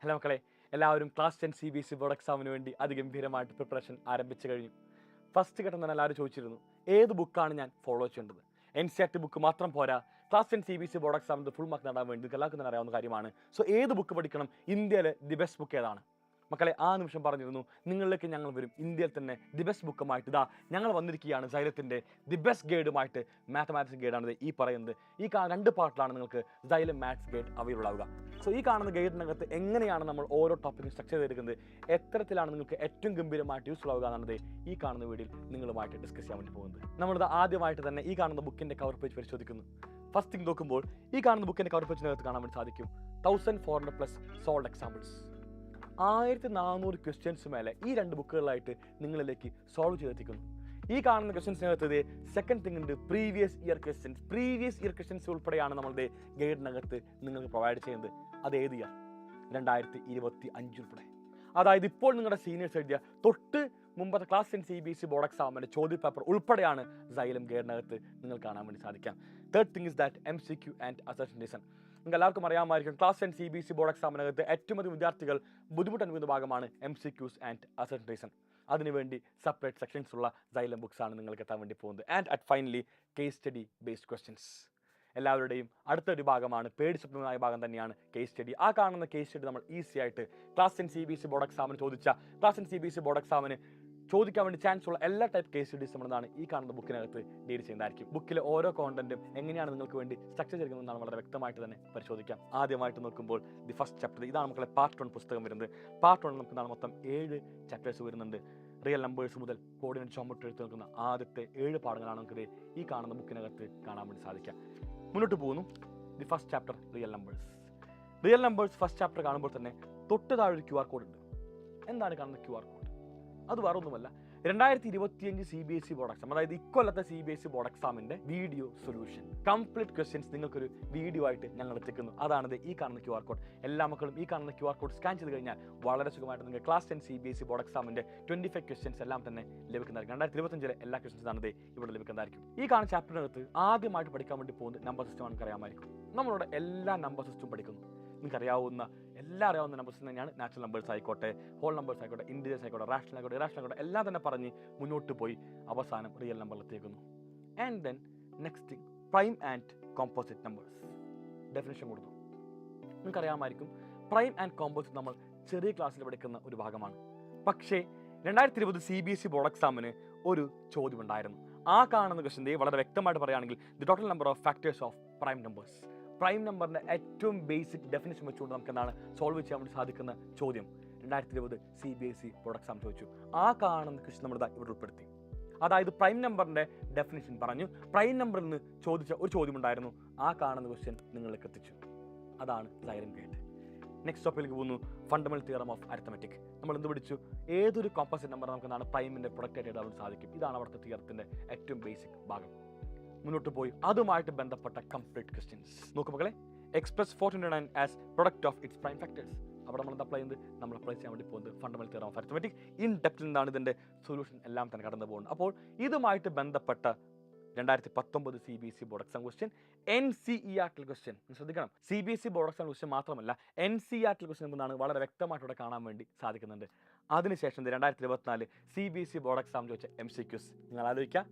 Hello മക്കളെ, എല്ലാവരും class 10 CBSE board എക്സാമിന് വേണ്ടി അതിഗംഭീരമായിട്ട് പ്രിപ്പറേഷൻ ആരംഭിച്ചു കഴിഞ്ഞു. ഫസ്റ്റ് ഘട്ടം തന്നെ എല്ലാവരും ചോദിച്ചിരുന്നു, ഏത് ബുക്കാണ് ഞാൻ ഫോളോ ചെയ്യേണ്ടത്? NCERT ബുക്ക് മാത്രം പോരാ, ക്ലാസ് 10 CBSE ബോർഡ് എക്സാമിന് ഫുൾ മാർക്ക് നേടാൻ വേണ്ടി എല്ലാവർക്കും തന്നെ അറിയാവുന്ന കാര്യമാണ്. സോ ഏത് ബുക്ക് പഠിക്കണം? ഇന്ത്യയിലെ ദി ബെസ്റ്റ് ബുക്ക് ഏതാണ്? മക്കളെ, ആ നിമിഷം പറഞ്ഞിരുന്നു, നിങ്ങളിലേക്ക് ഞങ്ങൾ വരും ഇന്ത്യയിൽ തന്നെ ദി ബെസ്റ്റ് ബുക്കുമായിട്ട്. ഇതാ ഞങ്ങൾ വന്നിരിക്കുകയാണ് സൈലത്തിൻ്റെ ദി ബെസ്റ്റ് ഗൈഡുമായിട്ട്. മാത്തമാറ്റിക്സ് ഗൈഡാണ് ഈ പറയുന്നത്. ഈ രണ്ട് പാർട്ടിലാണ് നിങ്ങൾക്ക് സൈലം മാത്സ് ഗൈഡ് അവൈലബിൾ ആവുക. സോ ഈ കാണുന്ന ഗൈഡിനകത്ത് എങ്ങനെയാണ് നമ്മൾ ഓരോ ടോപ്പിക്കും സ്ട്രക്ചർ ചെയ്തെടുക്കുന്നത്, എത്തരത്തിലാണ് നിങ്ങൾക്ക് ഏറ്റവും ഗംഭീരമായിട്ട് യൂസ്ഫുൾ ആവുക എന്നുള്ളത് ഈ കാണുന്ന വീഡിയോയിൽ നിങ്ങളുമായിട്ട് ഡിസ്കസ് ചെയ്യാൻ വേണ്ടി പോകുന്നത്. നമ്മളിത് ആദ്യമായിട്ട് തന്നെ ഈ കാണുന്ന ബുക്കിൻ്റെ കവർ പേജ് പരിശോധിക്കുന്നു. ഫസ്റ്റ് തിങ് നോക്കുമ്പോൾ ഈ കാണുന്ന ബുക്കിൻ്റെ കവർ പേജിനകത്ത് കാണാൻ വേണ്ടി സാധിക്കും 1400+ സോൾഡ് എക്സാമ്പിൾസ്. 1400 ക്വസ്റ്റ്യൻസ് മേലെ ഈ രണ്ട് ബുക്കുകളിലായിട്ട് നിങ്ങളിലേക്ക് സോൾവ് ചെയ്തെത്തിക്കുന്നു. ഈ കാണുന്ന ക്വസ്റ്റ്യൻസിനകത്ത് സെക്കൻഡ് തിങ് ഉണ്ട്, പ്രീവിയസ് ഇയർ ക്വസ്റ്റ്യൻസ് ഉൾപ്പെടെയാണ് നമ്മളുടെ ഗൈഡിനകത്ത് നിങ്ങൾക്ക് പ്രൊവൈഡ് ചെയ്യുന്നത്. അത് ഏത് ഇയർ? 2025 ഉൾപ്പെടെ. അതായത് ഇപ്പോൾ നിങ്ങളുടെ സീനിയേഴ്സ് എഴുതിയ തൊട്ട് മുമ്പത്തെ ക്ലാസ് 10 CBSE ബോർഡ് എക്സാമിൻ്റെ ചോദ്യ പേപ്പർ ഉൾപ്പെടെയാണ് സൈലം ഗൈഡിനകത്ത് നിങ്ങൾ കാണാൻ വേണ്ടി സാധിക്കാം. Third thing is that MCQ and assertion reason. നിങ്ങൾക്ക് എല്ലാവർക്കും അറിയാമായിരിക്കും, ക്ലാസ് 10 CBSE ബോർഡ് എക്സാമിനകത്ത് ഏറ്റവും അധികം വിദ്യാർത്ഥികൾ ബുദ്ധിമുട്ട് അനുഭവിക്കുന്ന ഭാഗമാണ് MCQs ആൻഡ് അസർഷൻ റീസൺ. അതിനുവേണ്ടി സെപ്പറേറ്റ് സെക്ഷൻസ് ഉള്ള സൈലം ബുക്സ് ആണ് നിങ്ങൾക്ക് എത്താൻ വേണ്ടി പോകുന്നത്. And at finally case study based questions. എല്ലാവരുടെയും അടുത്തൊരു ഭാഗമാണ്, പേടിസ്വപ്നമായ ഭാഗം തന്നെയാണ് കേസ് സ്റ്റഡി. ആ കാണുന്ന കേസ് സ്റ്റഡി നമ്മൾ ഈസി ആയിട്ട് ക്ലാസ് 10 CBSE ബോർഡ് എക്സാമിന് ക്ലാസ് 10 CBSE ബോർഡ് എക്സാമിന് ചോദിക്കാൻ വേണ്ടി ചാൻസ് ഉള്ള എല്ലാ ടൈപ്പ് കേസ് സ്റ്റഡീസ് നമ്മളാണ് ഈ കാണുന്ന ബുക്കിനകത്ത് ഡീൽ ചെയ്യുന്നതായിരിക്കും. ബുക്കിലെ ഓരോ കോണ്ടന്റും എങ്ങനെയാണ് നിങ്ങൾക്ക് വേണ്ടി സ്ട്രക്ചർ ചെയ്യുന്നതെന്നാണ് വളരെ വ്യക്തമായിട്ട് തന്നെ പരിശോധിക്കാം. ആദ്യമായിട്ട് നോക്കുമ്പോൾ ദി ഫസ്റ്റ് ചാപ്റ്റർ, ഇതാണ് മക്കളെ പാർട്ട് 1 പുസ്തകം വരുന്നത്. പാർട്ട് 1 നമുക്ക് മൊത്തം 7 ചാപ്റ്റേഴ്സ് വരുന്നുണ്ട്. റിയൽ നമ്പേഴ്സ് മുതൽ കോർഡിനേറ്റ് ജോമെട്രി എടുത്ത് നിൽക്കുന്ന ആദ്യത്തെ 7 പാഠങ്ങളാണ് നമുക്ക് ഈ കാണുന്ന ബുക്കിനകത്ത് കാണാൻ വേണ്ടി സാധിക്കാം. മുന്നോട്ട് പോകുന്നു. The first chapter real numbers first chapter കാണുമ്പോൾ തന്നെ തൊട്ട് താഴെ ഒരു QR കോഡ് ഉണ്ട്. എന്താണ് കാണുന്ന QR കോഡ്? അത് വേറെ ഒന്നുമല്ല, 2025 CBSE ബോർഡ് എക്സാം, അതായത് ഇക്കൊല്ലത്തെ CBSE ബോർഡ് എക്സാമിന്റെ വീഡിയോ സൊല്യൂഷൻ കംപ്ലീറ്റ് ക്വസ്റ്റ്യൻസ് നിങ്ങൾക്കൊരു വീഡിയോ ആയിട്ട് ഞങ്ങൾ എത്തിക്കുന്നു. അതാണിത് ഈ കാണുന്ന QR കോഡ്. എല്ലാ മക്കളും ഈ കാണുന്ന QR കോഡ് സ്കാൻ ചെയ്ത് കഴിഞ്ഞാൽ വളരെ സുഖമായിട്ട് നിങ്ങൾക്ക് ക്ലാസ് 10 CBSE ബോർഡ് എക്സാമിന്റെ 25 ക്വസ്റ്റ്യൻസ് എല്ലാം തന്നെ ലഭിക്കുന്നതായിരിക്കും. 2025 എല്ലാ ക്വസ്റ്റ്യൻസ് ആണ് ഇവിടെ ലഭിക്കുന്നതായിരിക്കും. ഈ കാണുന്ന ചാപ്റ്ററിനകത്ത് ആദ്യമായിട്ട് പഠിക്കാൻ വേണ്ടി പോകുന്നത് നമ്പർ സിസ്റ്റം നമുക്ക് അറിയാമായിരിക്കും. നമ്മളുടെ എല്ലാ നമ്പർ സിസ്റ്റം പഠിക്കുന്നു. നിങ്ങൾക്ക് അറിയാവുന്ന നമ്പേഴ്സ് തന്നെയാണ്. നാച്ചുറൽ നമ്പേഴ്സ് ആയിക്കോട്ടെ, ഹോൾ നമ്പേഴ്സ് ആയിക്കോട്ടെ, ഇൻഡിജേഴ്സ് ആയിക്കോട്ടെ, റാഷണൽ ആയിക്കോട്ടെ, ഇറാഷണൽ ആയിക്കോട്ടെ, എല്ലാം തന്നെ പറഞ്ഞ് മുന്നോട്ട് പോയി അവസാനം റിയൽ നമ്പറിലെത്തിക്കുന്നു. And then next prime and composite numbers definition കൊടുത്തു. നിങ്ങൾക്കറിയാമായിരിക്കും, പ്രൈം ആൻഡ് കോമ്പോസിറ്റ് നമ്മൾ ചെറിയ ക്ലാസ്സിൽ പഠിക്കുന്ന ഒരു ഭാഗമാണ്. പക്ഷേ 2020 CBSE ബോർഡ് എക്സാമിന് ഒരു ചോദ്യം ഉണ്ടായിരുന്നു. ആ കാണുന്ന ക്വസ്റ്റ്യൻ വളരെ വ്യക്തമായിട്ട് പറയുകയാണെങ്കിൽ, the total number of factors of prime numbers. Prime നമ്പറിൻ്റെ ഏറ്റവും ബേസിക് ഡെഫിനിഷൻ വെച്ചുകൊണ്ട് നമുക്ക് എന്താണ് സോൾവ് ചെയ്യാൻ വേണ്ടി സാധിക്കുന്ന ചോദ്യം 2020 CBSE ബോർഡ് എക്സാം ചോദിച്ചു. ആ കാണുന്ന ക്വസ്റ്റ്യൻ നമ്മൾ ഇവിടെ ഉൾപ്പെടുത്തി. അതായത് പ്രൈം നമ്പറിൻ്റെ ഡെഫിനിഷൻ പറഞ്ഞു, പ്രൈം നമ്പറിൽ നിന്ന് ചോദിച്ച ഒരു ചോദ്യം ഉണ്ടായിരുന്നു. ആ കാണുന്ന ക്വസ്റ്റ്യൻ നിങ്ങളിലേക്ക് എത്തിച്ചു. അതാണ് സൈലം ഗൈഡ്. നെക്സ്റ്റ് ടോപ്പിലേക്ക് പോകുന്നു, ഫണ്ടമെന്റൽ തിയറം ഓഫ് അരിത്തമെറ്റിക്. നമ്മൾ എന്ത് പഠിച്ചു? ഏതൊരു കോമ്പോസിറ്റ് നമ്പർ നമുക്ക് എന്താണ് പ്രൈമിൻ്റെ പ്രൊഡക്റ്റ് ആയിട്ട് എഴുതാൻ സാധിക്കും. ഇതാണ് അവിടുത്തെ തിയറത്തിൻ്റെ ഏറ്റവും ബേസിക് ഭാഗം. മുന്നോട്ട് പോയി അതുമായിട്ട് ബന്ധപ്പെട്ട കംപ്ലീറ്റ് ക്വസ്റ്റ്യൻസ് നോക്കും മക്കളെ. Express 429 as product of its prime factors. അവിടെ നമ്മൾ അപ്ലൈ ചെയ്യാൻ വേണ്ടി പോകുന്നത് fundamental theorem of arithmetic. In ഡെപ്തിൽ നിന്നാണ് ഇതിൻ്റെ സൊല്യൂഷൻ എല്ലാം തന്നെ കടന്നു പോകുന്നത്. അപ്പോൾ ഇതുമായിട്ട് ബന്ധപ്പെട്ട 2019 CBSE board exam question, NCERT question ശ്രദ്ധിക്കണം. CBSE ബോർഡ് എക്സാം ക്വസ്റ്റ്യൻ മാത്രമല്ല, NCERT ക്വസ്റ്റ്യൻ എന്താണ് വളരെ വ്യക്തമായിട്ട് ഇവിടെ കാണാൻ വേണ്ടി സാധിക്കുന്നുണ്ട്. അതിനുശേഷം 2024 CBSE ബോർഡ് എക്സാം ചോദിച്ച MCQs. നിങ്ങൾ ആലോചിക്കുക,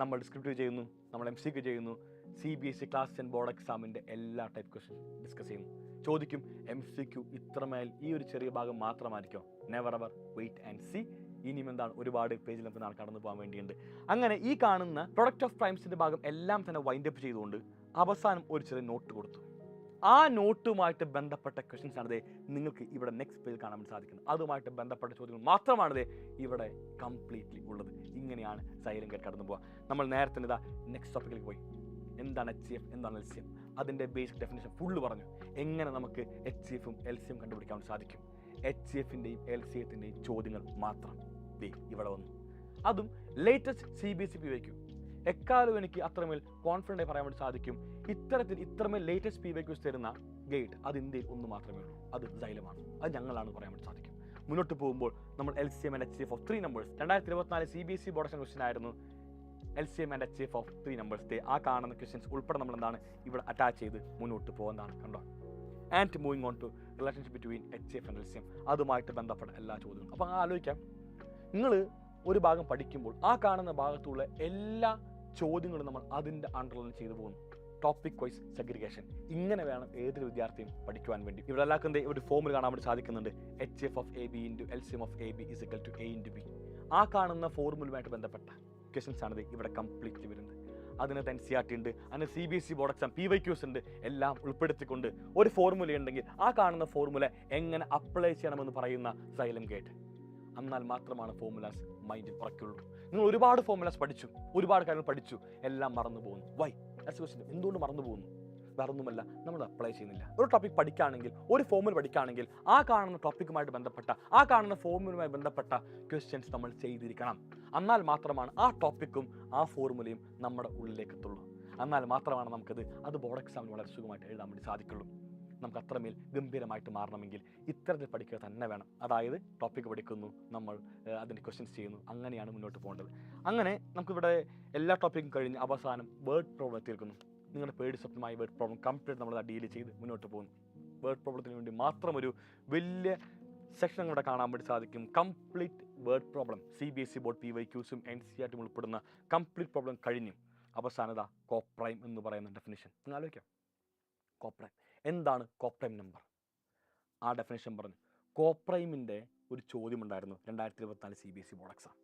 നമ്മൾ ഡിസ്ക്രിപ്റ്റീവ് ചെയ്യുന്നു, നമ്മൾ MCQ ചെയ്യുന്നു, CBSE ക്ലാസ് 10 ബോർഡ് എക്സാമിൻ്റെ എല്ലാ ടൈപ്പ് ക്വസ്റ്റ്യൻ ഡിസ്കസ് ചെയ്യുന്നു. ചോദിക്കും MCQ ഇത്രമേൽ ഈ ഒരു ചെറിയ ഭാഗം മാത്രമായിരിക്കും. Never ever, wait and see. ഇനിയും എന്താണ് ഒരുപാട് പേജിൽ നമുക്ക് കടന്നു പോകാൻ വേണ്ടിയുണ്ട്. അങ്ങനെ ഈ കാണുന്ന പ്രൊഡക്റ്റ് ഓഫ് പ്രൈംസിൻ്റെ ഭാഗം എല്ലാം തന്നെ വൈൻഡ് അപ്പ് ചെയ്തുകൊണ്ട് അവസാനം ഒരു ചെറിയ നോട്ട് കൊടുത്തു. ആ നോട്ടുമായിട്ട് ബന്ധപ്പെട്ട ക്വസ്റ്റ്യൻസ് ആണ് നിങ്ങൾക്ക് ഇവിടെ നെക്സ്റ്റ് പേജിൽ കാണാൻ സാധിക്കുന്നത്. അതുമായിട്ട് ബന്ധപ്പെട്ട ചോദ്യങ്ങൾ മാത്രമാണ് ഇവിടെ കംപ്ലീറ്റ്ലി ഉള്ളത്. ഇങ്ങനെയാണ് സൈലം ഗൈഡ് കടന്നു പോവുക. നമ്മൾ നേരത്തെ നെക്സ്റ്റ് ടോപ്പിക്കിലേക്ക് പോയി. എന്താണ് HCF, എന്താണ് LCM, അതിൻ്റെ ബേസിക് ഡെഫിനേഷൻ ഫുള്ള് പറഞ്ഞു. എങ്ങനെ നമുക്ക് HCFും LCM കണ്ടുപിടിക്കാൻ സാധിക്കും. HCFിൻ്റെയും LCMത്തിൻ്റെയും ചോദ്യങ്ങൾ മാത്രം ഇവിടെ വന്നു. അതും ലേറ്റസ്റ്റ് CBSE PYQ. എക്കാലവും എനിക്ക് അത്രമേൽ കോൺഫിഡൻ്റായി പറയാൻ വേണ്ടി സാധിക്കും, ഇത്രമേൽ ലേറ്റസ്റ്റ് PYQs തരുന്ന ഗൈഡ് അത് ഇന്ത്യയിൽ ഒന്ന് മാത്രമേ ഉള്ളൂ. അത് സൈലമാണ്. അത് ഞങ്ങളാണ് പറയാൻ വേണ്ടി സാധിക്കും. മുന്നോട്ട് പോകുമ്പോൾ നമ്മൾ LCM and HCF of 3 numbers 2024 CBSE board exam question ആയിരുന്നു. LCM and HCF of 3 numbers. ആ കാണുന്ന ക്വസ്റ്റ്യൻസ് ഉൾപ്പെടെ നമ്മൾ എന്താണ് ഇവിടെ അറ്റാച്ച് ചെയ്ത് മുന്നോട്ട് പോകുന്നതാണ്. കണ്ടോ, and moving on to relationship between HCF and LCM, അതുമായിട്ട് ബന്ധപ്പെട്ട എല്ലാ ചോദ്യങ്ങളും. അപ്പോൾ ആലോചിക്കാം, നിങ്ങൾ ഒരു ഭാഗം പഠിക്കുമ്പോൾ ആ കാണുന്ന ഭാഗത്തുള്ള എല്ലാ ചോദ്യങ്ങളും നമ്മൾ അതിൻ്റെ അണ്ടർലൈൻ ചെയ്തു പോകുന്നു. Topic wise segregation. ഇങ്ങനെ വേണം ഏതൊരു വിദ്യാർത്ഥിയും പഠിക്കുവാൻ വേണ്ടി. ഇവിടെ എല്ലാവർക്കും ഒരു ഫോമിൽ കാണാൻ വേണ്ടി സാധിക്കുന്നുണ്ട്. HCF of AB into LCM of AB is equal to A into B. ആ കാണുന്ന ഫോർമുലുമായിട്ട് ബന്ധപ്പെട്ട ക്വസ്റ്റൻസ് ആണ് ഇവിടെ കംപ്ലീറ്റ്ലി വരുന്നത്. അതിനകത്ത് NCERT ഉണ്ട്, അതിന് CBSE ബോർഡ് എക്സാം PYQs ഉണ്ട്. എല്ലാം ഉൾപ്പെടുത്തിക്കൊണ്ട് ഒരു ഫോർമുല ഉണ്ടെങ്കിൽ ആ കാണുന്ന ഫോർമുല എങ്ങനെ അപ്ലൈ ചെയ്യണമെന്ന് പറയുന്ന സൈലം ഗേറ്റ്. എന്നാൽ മാത്രമാണ് ഫോർമുലാസ് മൈൻഡിൽ ഉറക്കുള്ളൂ. നിങ്ങൾ ഒരുപാട് ഫോർമുലാസ് പഠിച്ചു, ഒരുപാട് കാര്യങ്ങൾ പഠിച്ചു, എല്ലാം മറന്നു പോകുന്നു. വൈ? എന്തുകൊണ്ട് മറന്നു പോകുന്നു? വേറൊന്നുമല്ല, നമ്മൾ അപ്ലൈ ചെയ്യുന്നില്ല. ഒരു ടോപ്പിക് പഠിക്കുകയാണെങ്കിൽ, ഒരു ഫോർമുല പഠിക്കുകയാണെങ്കിൽ ആ കാണുന്ന ടോപ്പിക്കുമായിട്ട് ബന്ധപ്പെട്ട, ആ കാണുന്ന ഫോർമുലയുമായി ബന്ധപ്പെട്ട ക്വസ്റ്റ്യൻസ് നമ്മൾ ചെയ്തിരിക്കണം. എന്നാൽ മാത്രമാണ് ആ ടോപ്പിക്കും ആ ഫോർമുലയും നമ്മുടെ ഉള്ളിലേക്ക് എത്തുള്ളൂ. എന്നാൽ മാത്രമാണ് നമുക്കത് ബോർഡ് എക്സാമിന് വളരെ സുഖമായിട്ട് എഴുതാൻ വേണ്ടി സാധിക്കുള്ളൂ. നമുക്ക് അത്രമേൽ ഗംഭീരമായിട്ട് മാറണമെങ്കിൽ ഇത്തരത്തിൽ പഠിക്കുക തന്നെ വേണം. അതായത് ടോപ്പിക്ക് പഠിക്കുന്നു, നമ്മൾ അതിൻ്റെ ക്വസ്റ്റ്യൻസ് ചെയ്യുന്നു, അങ്ങനെയാണ് മുന്നോട്ട് പോകേണ്ടത്. അങ്ങനെ നമുക്കിവിടെ എല്ലാ ടോപ്പിക്കും കഴിഞ്ഞ് അവസാനം വേർഡ് പ്രോബ്ലം എത്തിയിരിക്കുന്നു. നിങ്ങളുടെ പേടി സ്വപ്നമായ വേർഡ് പ്രോബ്ലം കംപ്ലീറ്റ് നമ്മൾ ഡീൽ ചെയ്ത് മുന്നോട്ട് പോകുന്നു. വേർഡ് പ്രോബ്ലത്തിന് വേണ്ടി മാത്രം ഒരു വലിയ സെക്ഷൻ ഇവിടെ കാണാൻ വേണ്ടി സാധിക്കും. Complete word problem CBSE board PYQസും NCERT ഉൾപ്പെടുന്ന കംപ്ലീറ്റ് പ്രോബ്ലം കഴിഞ്ഞു. അവസാനത കോപ്രൈം എന്ന് പറയുന്ന ഡെഫിനിഷൻ. നിങ്ങൾ ആലോചിക്കാം, കോപ്രൈം എന്താണ്? Coprime number. ആ ഡെഫിനേഷൻ പറഞ്ഞു. കോപ്രൈമിൻ്റെ ഒരു ചോദ്യം ഉണ്ടായിരുന്നു 2024 CBSE ബോർഡ് എക്സാം.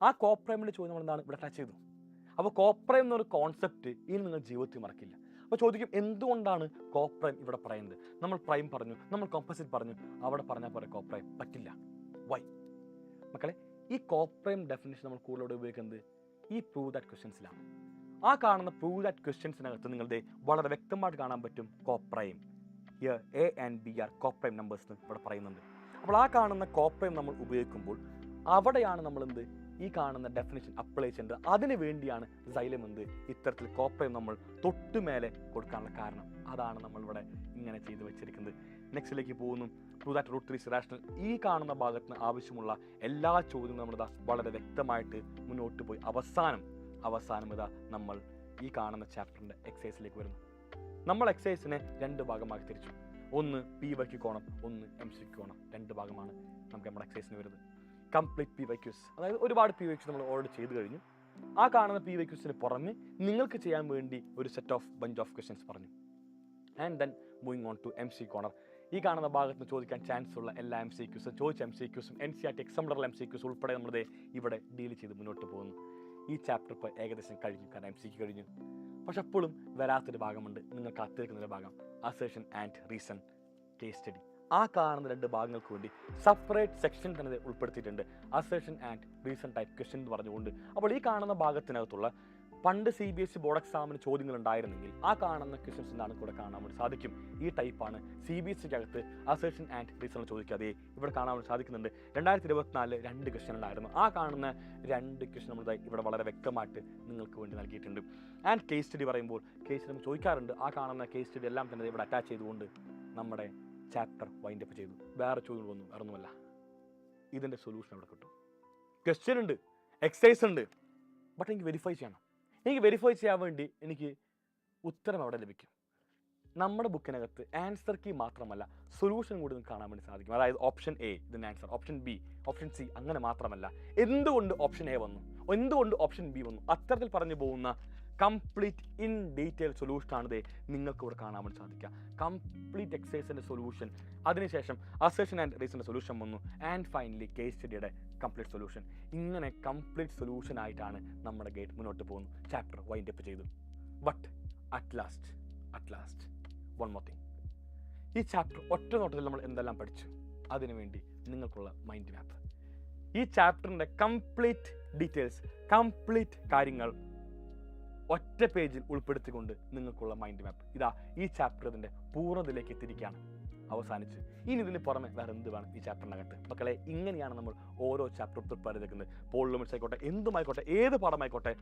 ആ കോപ്രൈമിൻ്റെ ചോദ്യം നമ്മൾ എന്താണ് ഇവിടെ ടച്ച് ചെയ്തു. അപ്പോൾ കോപ്രൈം എന്നൊരു കോൺസെപ്റ്റ് ഇനി നിങ്ങൾ ജീവിതത്തിൽ മറക്കില്ല. അപ്പോൾ ചോദിക്കും, എന്തുകൊണ്ടാണ് കോപ്രൈം ഇവിടെ പറയുന്നത്? നമ്മൾ പ്രൈം പറഞ്ഞു, നമ്മൾ കോമ്പസിറ്റ് പറഞ്ഞു, അവിടെ പറഞ്ഞാൽ പോലെ കോപ്രൈം പറ്റില്ല. വൈ? മക്കളെ, ഈ കോപ്രൈം ഡെഫിനേഷൻ നമ്മൾ കൂടുതലൂടെ ഉപയോഗിക്കുന്നത് ഈ പ്രൂവ് ദാറ്റ് ക്വസ്റ്റ്യൻസിലാണ്. ആ കാണുന്ന പ്രൂവ് ദാറ്റ് ക്വസ്റ്റ്യൻസിനകത്ത് നിങ്ങളുടെ വളരെ വ്യക്തമായിട്ട് കാണാൻ പറ്റും coprime. A and B are coprime numbers എന്ന് ഇവിടെ പറയുന്നുണ്ട്. അപ്പോൾ ആ കാണുന്ന കോപ്രൈം നമ്മൾ ഉപയോഗിക്കുമ്പോൾ അവിടെയാണ് നമ്മൾ ഈ കാണുന്ന ഡെഫിനിഷൻ അപ്ലൈ ചെയ്യേണ്ടത്. അതിന് വേണ്ടിയാണ് സൈലം ഇത്തരത്തിൽ കോപ്രൈം നമ്മൾ തൊട്ടുമേലെ കൊടുക്കാനുള്ള കാരണം. അതാണ് നമ്മളിവിടെ ഇങ്ങനെ ചെയ്ത് വെച്ചിരിക്കുന്നത്. നെക്സ്റ്റിലേക്ക് പോകുന്നു. To that root 3 rational. ഈ കാണുന്ന ഭാഗത്തിന് ആവശ്യമുള്ള എല്ലാ ചോദ്യങ്ങളും നമ്മൾ വളരെ വ്യക്തമായിട്ട് മുന്നോട്ട് പോയി അവസാനം നമ്മൾ ഈ കാണുന്ന ചാപ്റ്ററിൻ്റെ എക്സസൈസിലേക്ക് വരുന്നു. നമ്മൾ എക്സസൈസിനെ 2 ഭാഗമായി തിരിച്ചു. ഒന്ന് PYQ കോണം, ഒന്ന് MCQ കോണം. 2 ഭാഗമാണ് നമുക്ക് നമ്മുടെ എക്സസൈസിന് വരുന്നത്. കംപ്ലീറ്റ് PYQs, അതായത് ഒരുപാട് PYQs നമ്മൾ ഓൾറെഡി ചെയ്ത് കഴിഞ്ഞു. ആ കാണുന്ന PYQസിന് പുറമെ നിങ്ങൾക്ക് ചെയ്യാൻ വേണ്ടി ഒരു set of bunch of questions പറഞ്ഞു. And then moving on to MCQ corner. ഈ കാണുന്ന ഭാഗത്ത് ചോദിക്കാൻ ചാൻസ് ഉള്ള എല്ലാ MCQസും, ചോദിച്ച MCQസും NCERT എക്സാംപ്ലറൽ MCQs ഉൾപ്പെടെ നമ്മൾ ഇവിടെ ഡീൽ ചെയ്ത് മുന്നോട്ട് പോകുന്നു. ഈ ചാപ്റ്റർ ഇപ്പോൾ ഏകദേശം കഴിഞ്ഞു, കാരണം MCQ കഴിഞ്ഞു. പക്ഷെ അപ്പോഴും വരാത്തൊരു ഭാഗമുണ്ട്, നിങ്ങൾ കാത്തിരിക്കുന്നൊരു ഭാഗം. Assertion and reason case study. ആ കാണുന്ന 2 ഭാഗങ്ങൾക്ക് വേണ്ടി സെപ്പറേറ്റ് സെക്ഷൻ തന്നെ ഉൾപ്പെടുത്തിയിട്ടുണ്ട്. Assertion and reason type question എന്ന് പറഞ്ഞുകൊണ്ട്. അപ്പോൾ ഈ കാണുന്ന ഭാഗത്തിനകത്തുള്ള പണ്ട് CBSE ബോർഡ് എക്സാമിന് ചോദ്യങ്ങൾ ഉണ്ടായിരുന്നെങ്കിൽ ആ കാണുന്ന ക്വസ്റ്റ്യൻസ് എന്താണ് കൂടെ കാണാൻ വേണ്ടി സാധിക്കും. ഈ ടൈപ്പാണ് CBSEക്കകത്ത് അസേഷൻ ആൻഡ് റീസൺ ചോദിക്കാതെ ഇവിടെ കാണാൻ വേണ്ടി സാധിക്കുന്നുണ്ട്. 2024 2 ക്വസ്റ്റ്യൻ ഉണ്ടായിരുന്നു. ആ കാണുന്ന 2 ക്വസ്റ്റ്യൻ നമ്മൾ ഇവിടെ വളരെ വ്യക്തമായിട്ട് നിങ്ങൾക്ക് വേണ്ടി നൽകിയിട്ടുണ്ട്. ആൻഡ് കേസ് സ്റ്റഡി പറയുമ്പോൾ കേസ് സ്റ്റഡി ചോദിക്കാറുണ്ട്. ആ കാണുന്ന കേസ് സ്റ്റഡി എല്ലാം തന്നെ ഇവിടെ അറ്റാച്ച് ചെയ്തുകൊണ്ട് നമ്മുടെ ചാപ്റ്റർ വൈൻഡ് അപ്പ് ചെയ്തു. വേറെ ചോദ്യങ്ങളൊന്നും വേറൊന്നുമല്ല. ഇതിൻ്റെ സൊല്യൂഷൻ അവിടെ കിട്ടും. ക്വസ്റ്റ്യൻ ഉണ്ട്, എക്സസൈസ് ഉണ്ട്, ബട്ട് എനിക്ക് വെരിഫൈ ചെയ്യണം. എനിക്ക് വെരിഫൈ ചെയ്യാൻ വേണ്ടി എനിക്ക് ഉത്തരം അവിടെ ലഭിക്കും. നമ്മുടെ ബുക്കിനകത്ത് ആൻസർ കീ മാത്രമല്ല സൊല്യൂഷൻ കൂടി നിങ്ങൾക്ക് കാണാൻ വേണ്ടി സാധിക്കും. അതായത് ഓപ്ഷൻ A ഇതിൻ്റെ answer, option B, option C, അങ്ങനെ മാത്രമല്ല എന്തുകൊണ്ട് ഓപ്ഷൻ A വന്നു, എന്തുകൊണ്ട് ഓപ്ഷൻ B വന്നു, അത്തരത്തിൽ പറഞ്ഞു പോകുന്ന കംപ്ലീറ്റ് ഇൻ ഡീറ്റെയിൽ സൊല്യൂഷനാണിത് നിങ്ങൾക്ക് ഇവിടെ കാണാൻ വേണ്ടി സാധിക്കുക. കംപ്ലീറ്റ് എക്സസൈസിൻ്റെ സൊല്യൂഷൻ, അതിനുശേഷം അസേഷൻ ആൻഡ് റീസണിൻ്റെ സൊല്യൂഷൻ വന്നു, ആൻഡ് ഫൈനലി കേസ് സ്റ്റഡിയുടെ കംപ്ലീറ്റ് സൊല്യൂഷൻ. ഇങ്ങനെ കംപ്ലീറ്റ് സൊല്യൂഷൻ ആയിട്ടാണ് നമ്മുടെ ഗൈഡ് മുന്നോട്ട് പോകുന്നു. ചാപ്റ്റർ വൈൻഡ് അപ്പ് ചെയ്തു. But at last one more thing. ഈ ചാപ്റ്റർ ഒറ്റ നോട്ടത്തിൽ നമ്മൾ എന്തെല്ലാം പഠിച്ചു, അതിനുവേണ്ടി നിങ്ങൾക്കുള്ള മൈൻഡ് മാപ്പ്. ഈ ചാപ്റ്ററിൻ്റെ കംപ്ലീറ്റ് ഡീറ്റെയിൽസ്, കംപ്ലീറ്റ് കാര്യങ്ങൾ ഒറ്റ പേജിൽ ഉൾപ്പെടുത്തിക്കൊണ്ട് നിങ്ങൾക്കുള്ള മൈൻഡ് മാപ്പ്. ഇതാ ഈ ചാപ്റ്റർ ഇതിൻ്റെ പൂർണ്ണതയിലേക്ക് എത്തിയിരിക്കുകയാണ്, അവസാനിച്ച്. ഇനി ഇതിന് പുറമെ വേറെ എന്ത് വേണം ഈ ചാപ്റ്ററിനകത്ത്? മക്കളെ, ഇങ്ങനെയാണ് നമ്മൾ ഓരോ ചാപ്റ്റർ പ്രിപ്പയർ ചെയ്തേക്കുന്നത്. പോൾ ലിമിറ്റ്സ് ആയിക്കോട്ടെ, എന്തുമായിക്കോട്ടെ, ഏത് പാഠമായിക്കോട്ടെ,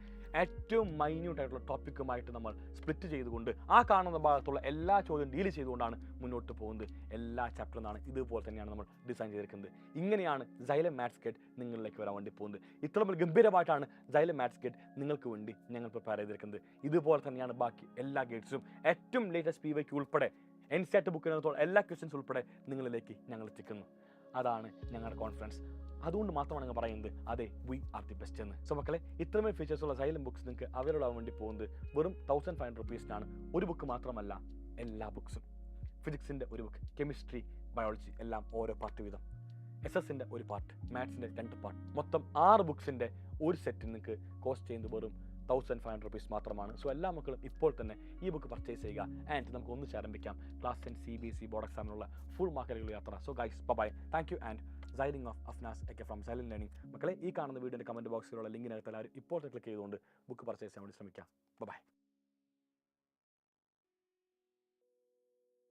ഏറ്റവും മൈന്യൂട്ട് ആയിട്ടുള്ള ടോപ്പിക്കുമായിട്ട് നമ്മൾ സ്പ്ലിറ്റ് ചെയ്തുകൊണ്ട് ആ കാണുന്ന ഭാഗത്തുള്ള എല്ലാ ചോദ്യം ഡീൽ ചെയ്തുകൊണ്ടാണ് മുന്നോട്ട് പോകുന്നത്. എല്ലാ ചാപ്റ്ററിൽ നിന്നാണ് ഇതുപോലെ തന്നെയാണ് നമ്മൾ ഡിസൈൻ ചെയ്തിരിക്കുന്നത്. ഇങ്ങനെയാണ് സൈലം മാത്സ് ഗൈഡ് നിങ്ങളിലേക്ക് വരാൻ വേണ്ടി പോകുന്നത്. ഇത്രയും ഗംഭീരമായിട്ടാണ് സൈലം മാത്സ് ഗൈഡ് നിങ്ങൾക്ക് വേണ്ടി ഞങ്ങൾ പ്രിപ്പയർ ചെയ്തിരിക്കുന്നത്. ഇതുപോലെ തന്നെയാണ് ബാക്കി എല്ലാ ഗൈഡ്സും. ഏറ്റവും ലേറ്റസ്റ്റ് PYQ ഉൾപ്പെടെ NCERT ബുക്കിനകത്തുള്ള എല്ലാ ക്വസ്റ്റ്യൻസ് ഉൾപ്പെടെ നിങ്ങളിലേക്ക് ഞങ്ങൾ എത്തിക്കുന്നു. അതാണ് ഞങ്ങളുടെ കോൺഫിഡൻസ്. അതുകൊണ്ട് മാത്രമാണ് ഞങ്ങൾ പറയുന്നത് അതെ വി ആർ ദി ബെസ്റ്റ് എന്ന്. സോ മക്കളെ, ഇത്രമേ ഫീച്ചേഴ്സുള്ള Xylem ബുക്സ് നിങ്ങൾക്ക് അവൈലബിൾ ആവാൻ വേണ്ടി പോകുന്നത് വെറും 1500 rupees-നാണ്. ഒരു ബുക്ക് മാത്രമല്ല, എല്ലാ ബുക്സും. ഫിസിക്സിൻ്റെ ഒരു ബുക്ക്, കെമിസ്ട്രി, ബയോളജി എല്ലാം ഓരോ പാർട്ട് വീതം, SS-ൻ്റെ ഒരു പാർട്ട്, മാത്സിൻ്റെ 2 പാർട്ട്, മൊത്തം 6 ബുക്സിൻ്റെ ഒരു സെറ്റ് നിങ്ങൾക്ക് കോസ്റ്റ് ചെയ്യുന്നത് വെറും 1500 rupees മാത്രമാണ്. സോ എല്ലാ മക്കളും ഇപ്പോൾ തന്നെ ഈ ബുക്ക് പർച്ചേസ് ചെയ്യുക. ആൻഡ് നമുക്ക് ഒന്നിച്ച് ആരംഭിക്കാം ക്ലാസ് 10 CBSE ബോർഡ് എക്സാമിനുള്ള ഫുൾ മാർക്കുകളുടെ യാത്ര. So guys, bye, thank you and signing off Afnas from Xylem learning. മക്കളെ, ഈ കാണുന്ന വീഡിയോൻ്റെ കമൻറ്റ് ബോക്സിലുള്ള ലിങ്കിനകത്ത് എല്ലാവരും ഇപ്പോൾ ക്ലിക്ക് ചെയ്തുകൊണ്ട് ബുക്ക് പർച്ചേസ് ചെയ്യാൻ വേണ്ടി ശ്രമിക്കാം. ബൈ.